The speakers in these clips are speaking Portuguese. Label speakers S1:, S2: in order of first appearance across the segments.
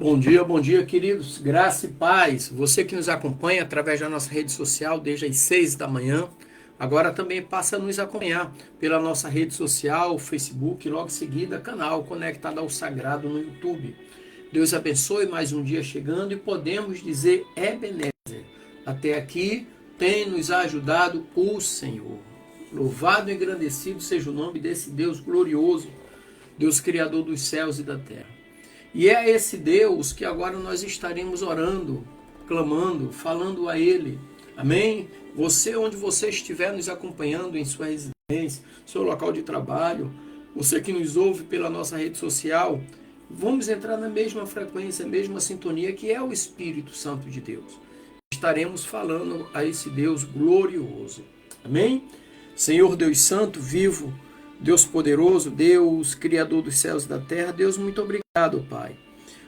S1: Bom dia, queridos. Graça e paz. Você que nos acompanha através da nossa rede social desde as 6 da manhã, agora também passa a nos acompanhar pela nossa rede social, Facebook, e logo em seguida canal Conectado ao Sagrado no YouTube. Deus abençoe, mais um dia chegando e podemos dizer Ebenezer. Até aqui tem nos ajudado o Senhor. Louvado e engrandecido seja o nome desse Deus glorioso, Deus Criador dos céus e da terra. E é a esse Deus que agora nós estaremos orando, clamando, falando a Ele. Amém? Você, onde você estiver nos acompanhando em sua residência, seu local de trabalho, você que nos ouve pela nossa rede social, vamos entrar na mesma frequência, mesma sintonia que é o Espírito Santo de Deus. Estaremos falando a esse Deus glorioso. Amém? Senhor Deus Santo, vivo, Deus poderoso, Deus criador dos céus e da terra, Deus, muito obrigado, Pai.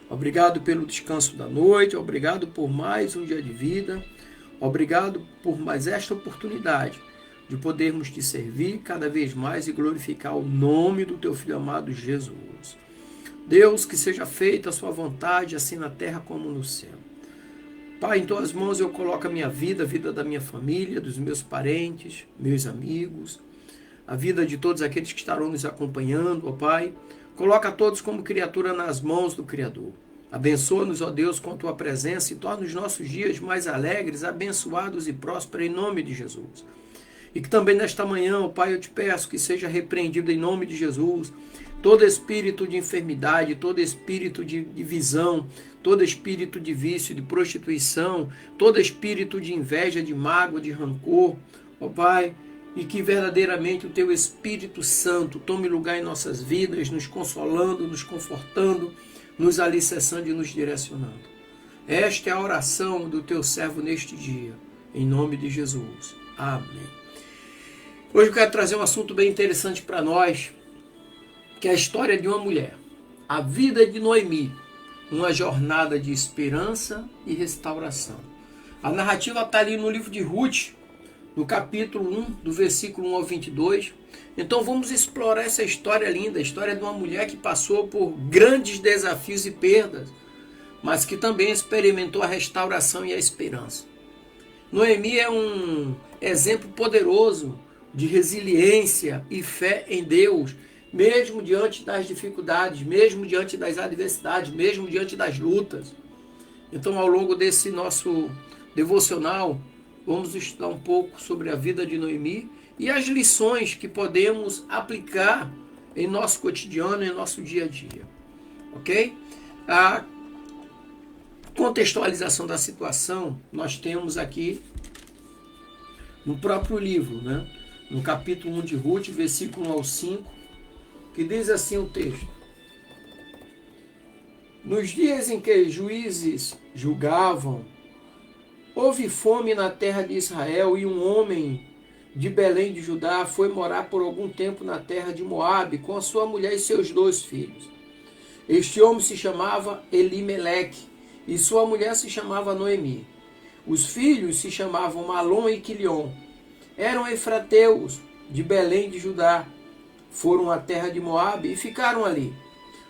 S1: Obrigado pelo descanso da noite, obrigado por mais um dia de vida, obrigado por mais esta oportunidade de podermos te servir cada vez mais e glorificar o nome do teu Filho amado Jesus. Deus, que seja feita a sua vontade, assim na terra como no céu. Pai, em tuas mãos eu coloco a minha vida, a vida da minha família, dos meus parentes, meus amigos, a vida de todos aqueles que estarão nos acompanhando, ó Pai. Coloca todos como criatura nas mãos do Criador. Abençoa-nos, ó Deus, com a tua presença e torna os nossos dias mais alegres, abençoados e prósperos em nome de Jesus. E que também nesta manhã, ó Pai, eu te peço que seja repreendido em nome de Jesus todo espírito de enfermidade, todo espírito de visão, todo espírito de vício, de prostituição, todo espírito de inveja, de mágoa, de rancor, ó Pai, e que verdadeiramente o teu Espírito Santo tome lugar em nossas vidas, nos consolando, nos confortando, nos alicerçando e nos direcionando. Esta é a oração do teu servo neste dia, em nome de Jesus. Amém. Hoje eu quero trazer um assunto bem interessante para nós, que é a história de uma mulher. A vida de Noemi, uma jornada de esperança e restauração. A narrativa está ali no livro de Ruth, no capítulo 1, do versículo 1 ao 22. Então vamos explorar essa história linda, a história de uma mulher que passou por grandes desafios e perdas, mas que também experimentou a restauração e a esperança. Noemi é um exemplo poderoso de resiliência e fé em Deus, mesmo diante das dificuldades, mesmo diante das adversidades, mesmo diante das lutas. Então, ao longo desse nosso devocional, vamos estudar um pouco sobre a vida de Noemi e as lições que podemos aplicar em nosso cotidiano, em nosso dia a dia. Ok? A contextualização da situação nós temos aqui no próprio livro, né? No capítulo 1 de Ruth, versículo 1 ao 5, que diz assim o texto: Nos dias em que os juízes julgavam, houve fome na terra de Israel, e um homem de Belém de Judá foi morar por algum tempo na terra de Moabe com a sua mulher e seus 2 filhos. Este homem se chamava Elimeleque e sua mulher se chamava Noemi. Os filhos se chamavam Malom e Quilion. Eram efrateus de Belém de Judá. Foram à terra de Moabe e ficaram ali.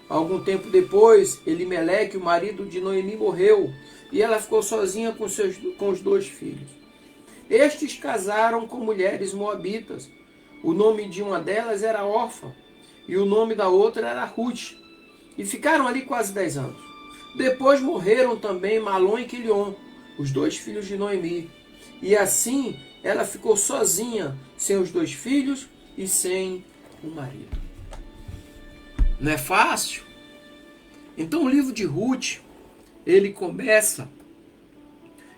S1: Algum tempo depois, Elimeleque, o marido de Noemi, morreu, e ela ficou sozinha com os 2 filhos. Estes casaram com mulheres moabitas. O nome de uma delas era Orfa, e o nome da outra era Ruth. E ficaram ali quase 10 anos. Depois morreram também Malom e Quilion, os 2 filhos de Noemi. E assim ela ficou sozinha, sem os 2 filhos e sem o marido. Não é fácil? Então o livro de Ruth, ele começa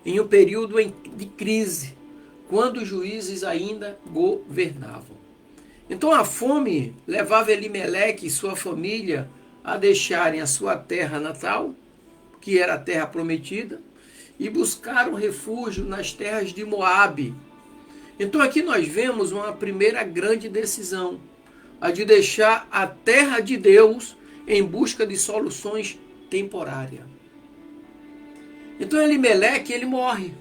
S1: em um período de crise, quando os juízes ainda governavam. Então a fome levava Elimeleque e sua família a deixarem a sua terra natal, que era a terra prometida, e buscaram refúgio nas terras de Moabe. Então aqui nós vemos uma primeira grande decisão, a de deixar a terra de Deus em busca de soluções temporárias. Então Elimeleque, ele morre.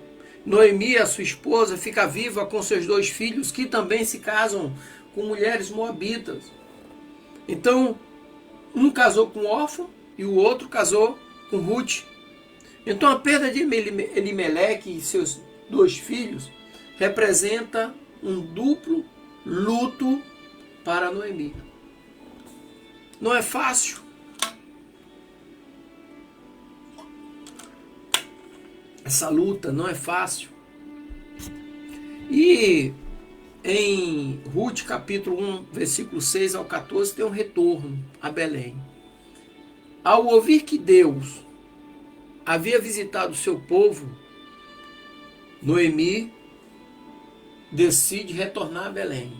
S1: Noemi, a sua esposa, fica viva com seus 2 filhos, que também se casam com mulheres moabitas. Então, um casou com Orfa e o outro casou com Ruth. Então a perda de Elimeleque e seus 2 filhos representa um duplo luto para Noemi. Não é fácil. Essa luta não é fácil. E em Ruth capítulo 1, versículo 6 ao 14, tem um retorno a Belém. Ao ouvir que Deus havia visitado o seu povo, Noemi decide retornar a Belém.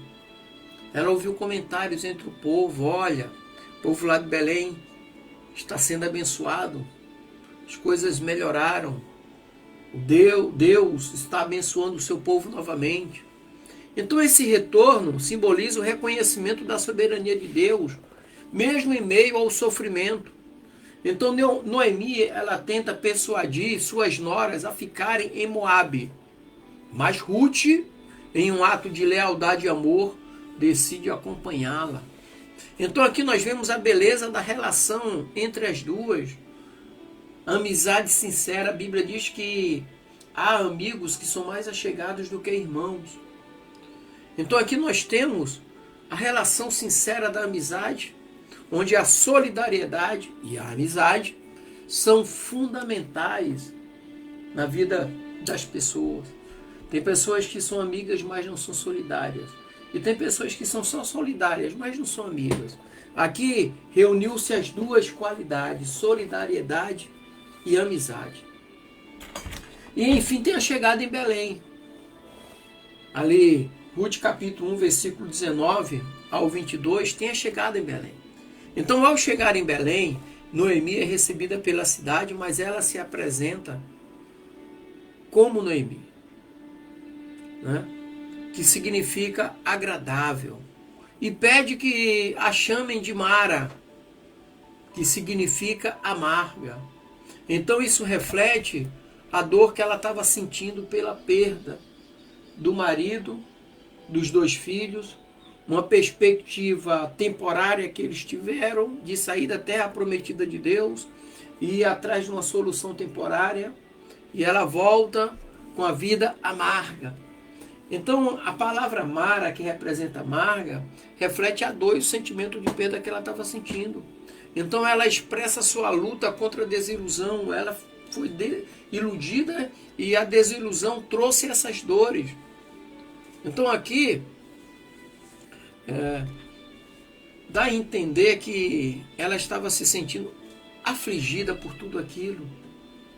S1: Ela ouviu comentários entre o povo: olha, o povo lá de Belém está sendo abençoado, as coisas melhoraram, Deus está abençoando o seu povo novamente. Então esse retorno simboliza o reconhecimento da soberania de Deus, mesmo em meio ao sofrimento. Então Noemi, ela tenta persuadir suas noras a ficarem em Moabe. Mas Ruth, em um ato de lealdade e amor, decide acompanhá-la. Então aqui nós vemos a beleza da relação entre as duas. Amizade sincera. A Bíblia diz que há amigos que são mais achegados do que irmãos. Então aqui nós temos a relação sincera da amizade, onde a solidariedade e a amizade são fundamentais na vida das pessoas. Tem pessoas que são amigas, mas não são solidárias. E tem pessoas que são só solidárias, mas não são amigas. Aqui reuniu-se as duas qualidades, solidariedade e amizade. E enfim, tem a chegada em Belém. Ali, Ruth capítulo 1, versículo 19 ao 22, tem a chegada em Belém. Então, ao chegar em Belém, Noemi é recebida pela cidade, mas ela se apresenta como Noemi, né? Que significa agradável. E pede que a chamem de Mara, que significa amarga. Então isso reflete a dor que ela estava sentindo pela perda do marido, dos 2 filhos, uma perspectiva temporária que eles tiveram de sair da terra prometida de Deus e ir atrás de uma solução temporária, e ela volta com a vida amarga. Então a palavra Mara, que representa amarga, reflete a dor e o sentimento de perda que ela estava sentindo. Então ela expressa sua luta contra a desilusão. Ela foi iludida e a desilusão trouxe essas dores. Então aqui dá a entender que ela estava se sentindo afligida por tudo aquilo.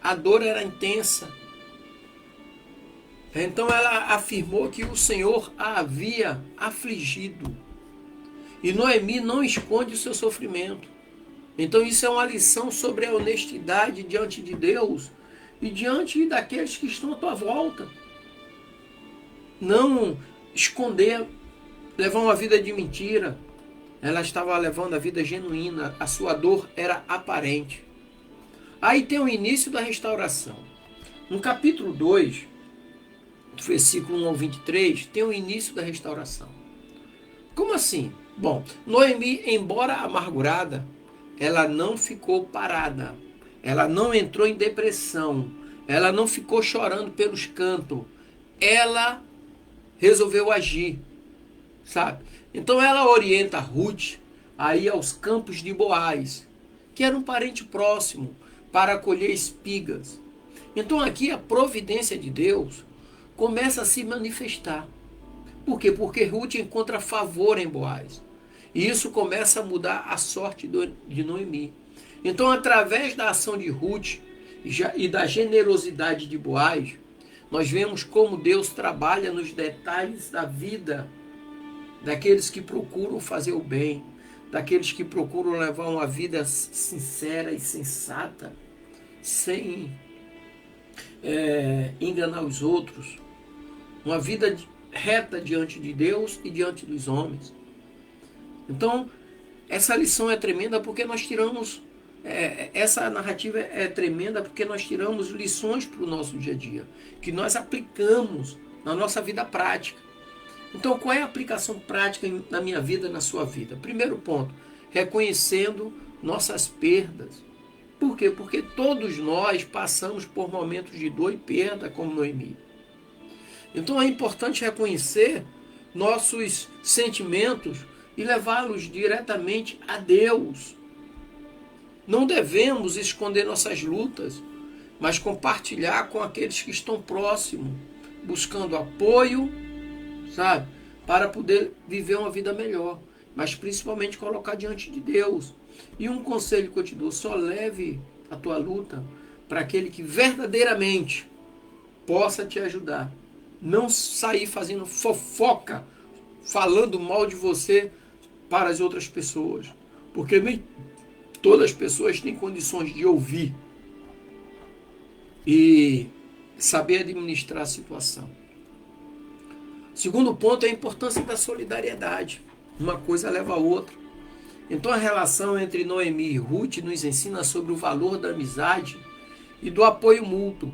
S1: A dor era intensa. Então ela afirmou que o Senhor a havia afligido. E Noemi não esconde o seu sofrimento. Então isso é uma lição sobre a honestidade diante de Deus e diante daqueles que estão à tua volta. Não esconder, levar uma vida de mentira. Ela estava levando a vida genuína, a sua dor era aparente. Aí tem o início da restauração. No capítulo 2, do versículo 1 ao 23, tem o início da restauração. Como assim? Bom, Noemi, embora amargurada, ela não ficou parada. Ela não entrou em depressão. Ela não ficou chorando pelos cantos. Ela resolveu agir, sabe? Então ela orienta Ruth a ir aos campos de Boaz, que era um parente próximo, para colher espigas. Então aqui a providência de Deus começa a se manifestar. Por quê? Porque Ruth encontra favor em Boaz. E isso começa a mudar a sorte de Noemi. Então, através da ação de Ruth e da generosidade de Boaz, nós vemos como Deus trabalha nos detalhes da vida daqueles que procuram fazer o bem, daqueles que procuram levar uma vida sincera e sensata, sem enganar os outros, uma vida reta diante de Deus e diante dos homens. Então, essa lição é tremenda porque nós tiramos, essa narrativa é tremenda porque nós tiramos lições para o nosso dia a dia, que nós aplicamos na nossa vida prática. Então, qual é a aplicação prática na minha vida, na sua vida? Primeiro ponto, reconhecendo nossas perdas. Por quê? Porque todos nós passamos por momentos de dor e perda, como Noemi. Então é importante reconhecer nossos sentimentos e levá-los diretamente a Deus. Não devemos esconder nossas lutas, mas compartilhar com aqueles que estão próximos, buscando apoio, sabe? Para poder viver uma vida melhor, mas principalmente colocar diante de Deus. E um conselho que eu te dou, só leve a tua luta para aquele que verdadeiramente possa te ajudar. Não sair fazendo fofoca, falando mal de você para as outras pessoas, porque nem todas as pessoas têm condições de ouvir e saber administrar a situação. Segundo ponto é a importância da solidariedade. Uma coisa leva a outra. Então a relação entre Noemi e Ruth nos ensina sobre o valor da amizade e do apoio mútuo.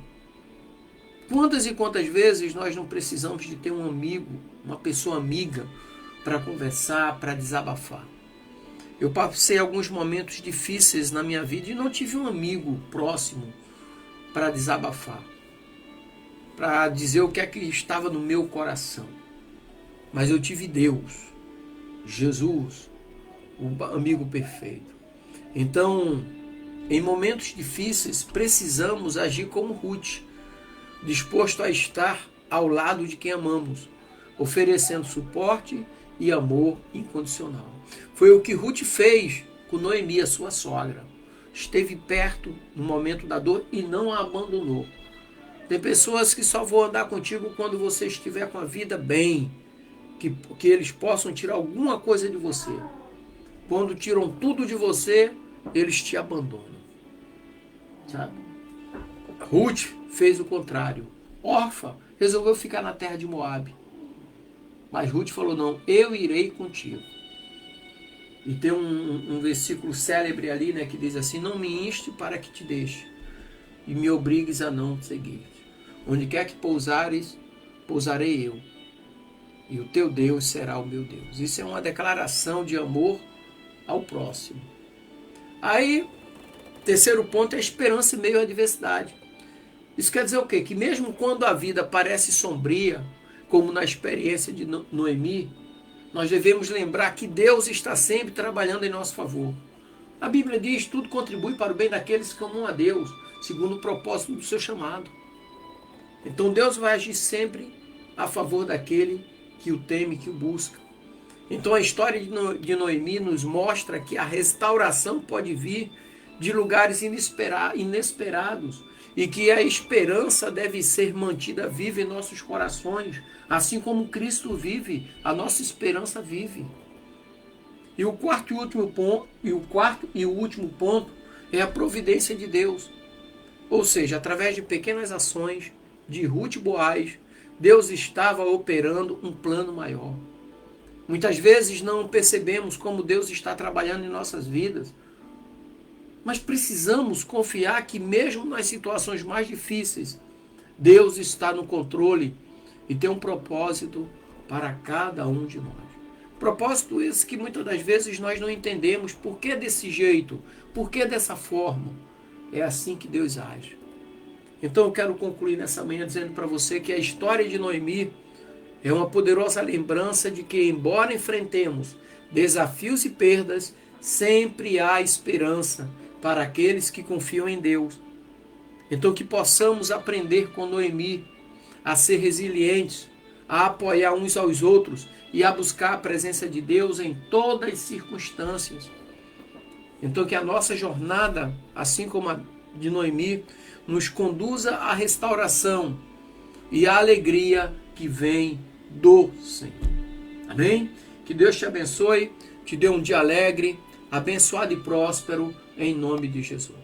S1: Quantas e quantas vezes nós não precisamos de ter um amigo, uma pessoa amiga, para conversar, para desabafar? Eu passei alguns momentos difíceis na minha vida e não tive um amigo próximo para desabafar, para dizer o que é que estava no meu coração. Mas eu tive Deus, Jesus, o amigo perfeito. Então, em momentos difíceis, precisamos agir como Ruth, disposto a estar ao lado de quem amamos, oferecendo suporte e amor incondicional. Foi o que Ruth fez com Noemi, a sua sogra. Esteve perto no momento da dor e não a abandonou. Tem pessoas que só vão andar contigo quando você estiver com a vida bem, que eles possam tirar alguma coisa de você. Quando tiram tudo de você, eles te abandonam. Sabe? Ruth fez o contrário. Orfa resolveu ficar na terra de Moabe. Mas Ruth falou, não, eu irei contigo. E tem um versículo célebre ali, né, que diz assim, não me inste para que te deixe, e me obrigues a não te seguir. Onde quer que pousares, pousarei eu, e o teu Deus será o meu Deus. Isso é uma declaração de amor ao próximo. Aí, terceiro ponto é a esperança em meio à adversidade. Isso quer dizer o quê? Que mesmo quando a vida parece sombria, como na experiência de Noemi, nós devemos lembrar que Deus está sempre trabalhando em nosso favor. A Bíblia diz, tudo contribui para o bem daqueles que amam a Deus, segundo o propósito do seu chamado. Então Deus vai agir sempre a favor daquele que o teme, que o busca. Então a história de Noemi nos mostra que a restauração pode vir de lugares inesperados e que a esperança deve ser mantida viva em nossos corações, assim como Cristo vive, a nossa esperança vive. E o quarto e último ponto é a providência de Deus. Ou seja, através de pequenas ações de Ruth e Boaz, Deus estava operando um plano maior. Muitas vezes não percebemos como Deus está trabalhando em nossas vidas, mas precisamos confiar que mesmo nas situações mais difíceis, Deus está no controle e tem um propósito para cada um de nós. Propósito esse que muitas das vezes nós não entendemos. Por que desse jeito? Por que dessa forma? É assim que Deus age. Então eu quero concluir nessa manhã dizendo para você que a história de Noemi é uma poderosa lembrança de que, embora enfrentemos desafios e perdas, sempre há esperança para aqueles que confiam em Deus. Então que possamos aprender com Noemi a ser resilientes, a apoiar uns aos outros e a buscar a presença de Deus em todas as circunstâncias. Então que a nossa jornada, assim como a de Noemi, nos conduza à restauração e à alegria que vem do Senhor. Amém? Que Deus te abençoe, te dê um dia alegre, abençoado e próspero, em nome de Jesus.